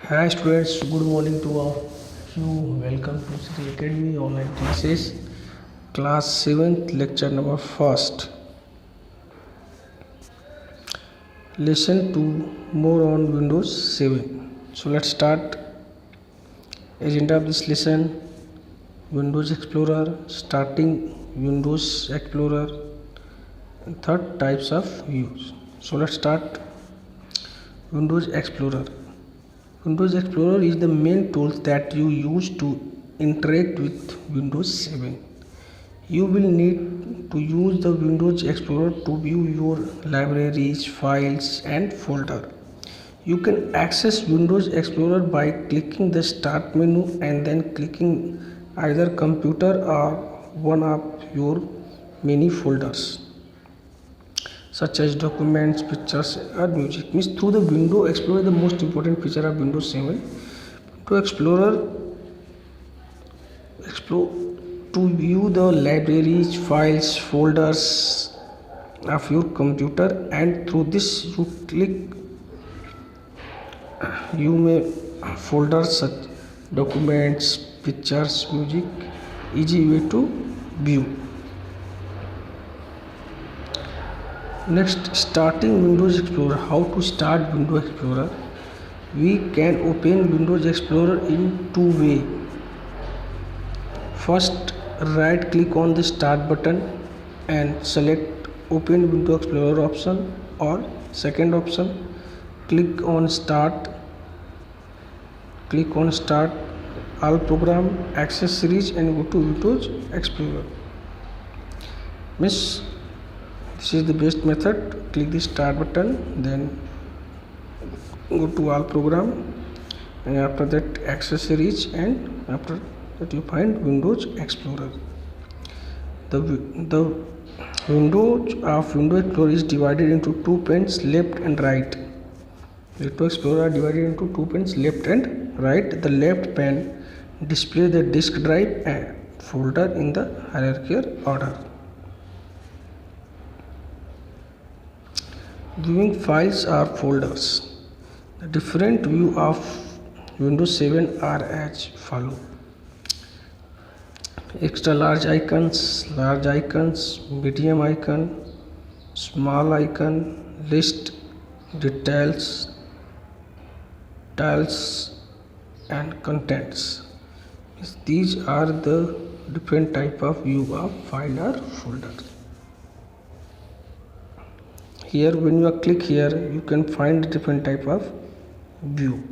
Hi students, good morning to all of you. Welcome to Sri Academy Online Classes, Class 7th, Lecture number 1st. Lesson 2, more on Windows 7. So let's start. Agenda of this lesson: Windows Explorer, starting Windows Explorer, and third types of views. So let's start. Windows Explorer. Windows Explorer is the main tool that you use to interact with Windows 7. You will need to use the Windows Explorer to view your libraries, files and folder. You can access Windows Explorer by clicking the Start menu and then clicking either computer or one of your many folders, such as documents, pictures or music. Means through the Windows Explorer, the most important feature of Windows 7. To explore to view the libraries, files, folders of your computer, and through this you may folders such documents, pictures, music, easy way to view. Next, starting Windows Explorer. How to start Windows Explorer? We can open Windows Explorer in two ways. First, right click on the Start button and select Open Windows Explorer option, or second option, click on Start All Program, Accessories and go to Windows Explorer. This is the best method. Click the Start button, then go to All Program, and after that Accessories, and after that you find Windows Explorer. The windows of Windows Explorer is divided into two panes, left and right. Windows Explorer are divided into two panes, left and right. The left pane displays the disk drive and folder in the hierarchical order. Viewing files or folders. The different view of Windows 7 are as follow: extra large icons, medium icon, small icon, list, details, tiles and contents. These are the different type of view of file or folder. Here, when you click here, you can find different type of view.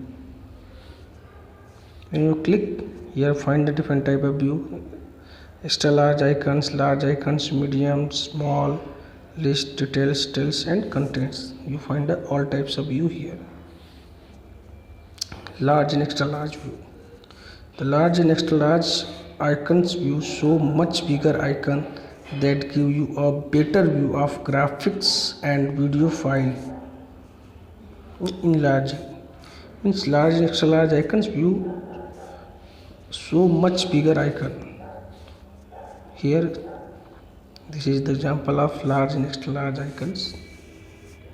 When you click here, find the different type of view: extra large icons, medium, small, list, details, tiles and contents. You find all types of view here. Large and extra large view. The large and extra large icons view show much bigger icon that give you a better view of graphics and video file. In large means large and extra large icons view show much bigger icon. Here, this is the example of large and extra large icons.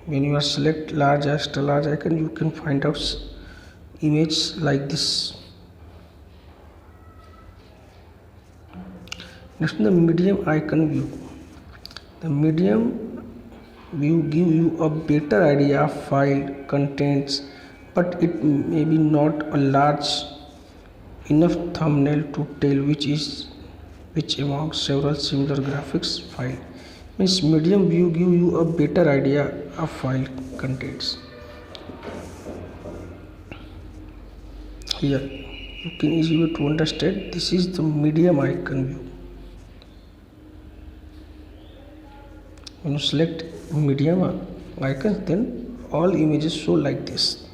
When you are select large extra large icon, you can find out image like this. Next, the medium icon view. The medium view give you a better idea of file contents, but it may be not a large enough thumbnail to tell which among several similar graphics file. Means medium view give you a better idea of file contents. Here you can easily to understand. This is the medium icon view. When you select medium icon, then all images show like this.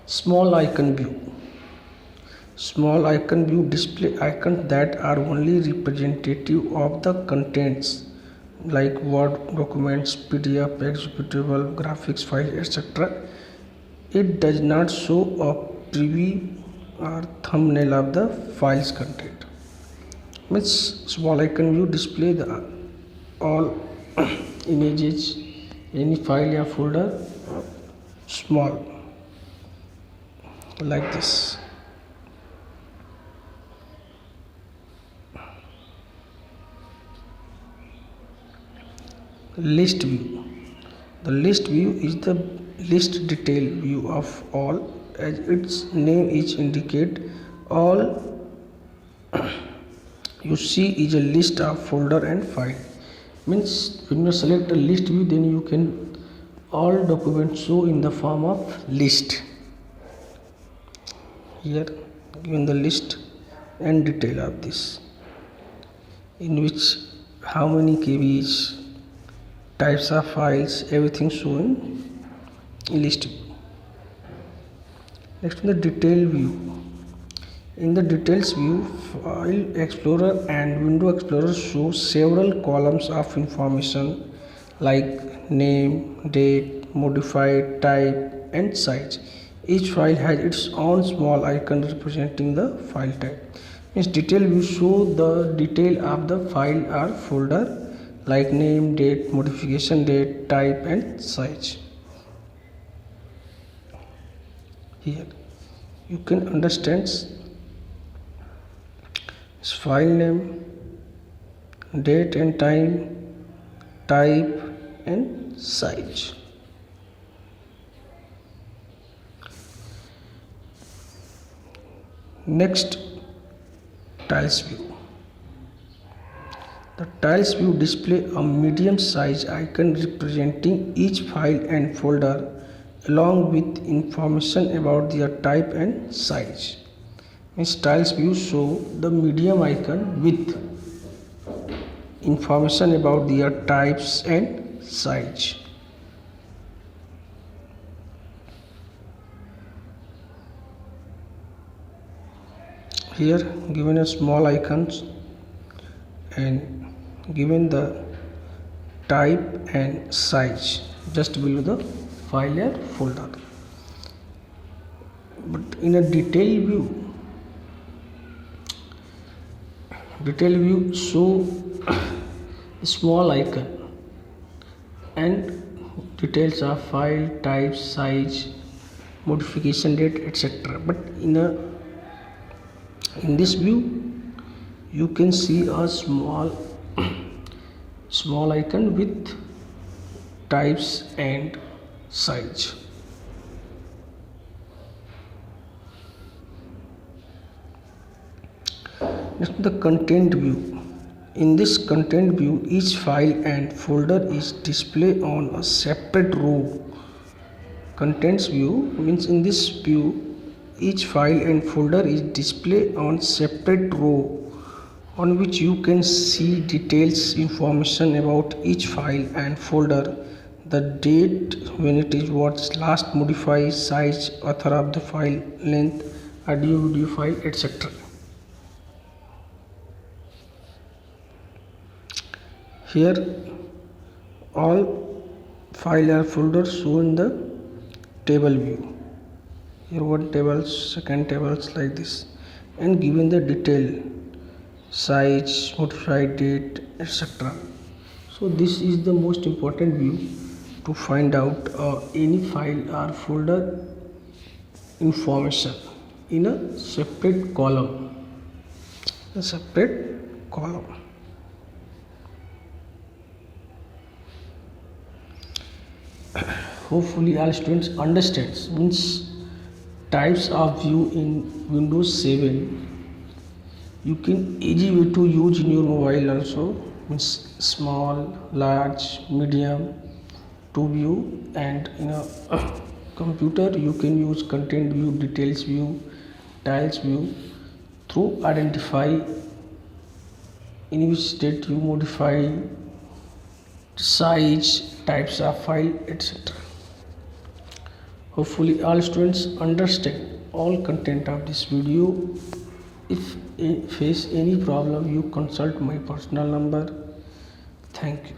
Small icon view. Small icon view display icons that are only representative of the contents, like Word documents, PDF, executable, graphics file, etc. It does not show a preview or thumbnail of the file's content. Means small icon view display the all images, any file or folder small, like this. List view. The list view is the list detail view of all, as its name is indicate. All you see is a list of folder and file. Means when you select a list view, then you can all documents show in the form of list. Here given the list and detail of this, in which how many KBs, types of files, everything shown in list view. Next, the detail view. In the details view, File Explorer and Window Explorer show several columns of information like name, date, modified, type, and size. Each file has its own small icon representing the file type. Means detail view show the detail of the file or folder like name, date, modification date, type, and size. Here you can understand file name, date and time, type, and size. Next, tiles view. The tiles view display a medium size icon representing each file and folder along with information about their type and size. Means tiles view show the medium icon with information about their types and size. Here given a small icons and given the type and size just below the file or folder. But in a detail view show a small icon and details of file type, size, modification date, etc. But in this view you can see a small icon with types and size. Next, the content view. In this content view, each file and folder is displayed on a separate row. Contents view means in this view each file and folder is displayed on separate row on which you can see details information about each file and folder, the date when it is was last modified, size, author of the file, length, audio video file, etc. Here all file or folders shown in the table view. Here one table, second tables, like this, and given the detail, size, modified date, etc. So this is the most important view to find out any file or folder information in a separate column. Hopefully all students understands. Means types of view in Windows 7 you can easy way to use in your mobile also. Means small, large, medium to view, and in a computer you can use content view, details view, tiles view through identify in which state you modify, size, types of file, etc. Hopefully all students understand all content of this video. If you face any problem, you consult my personal number. Thank you.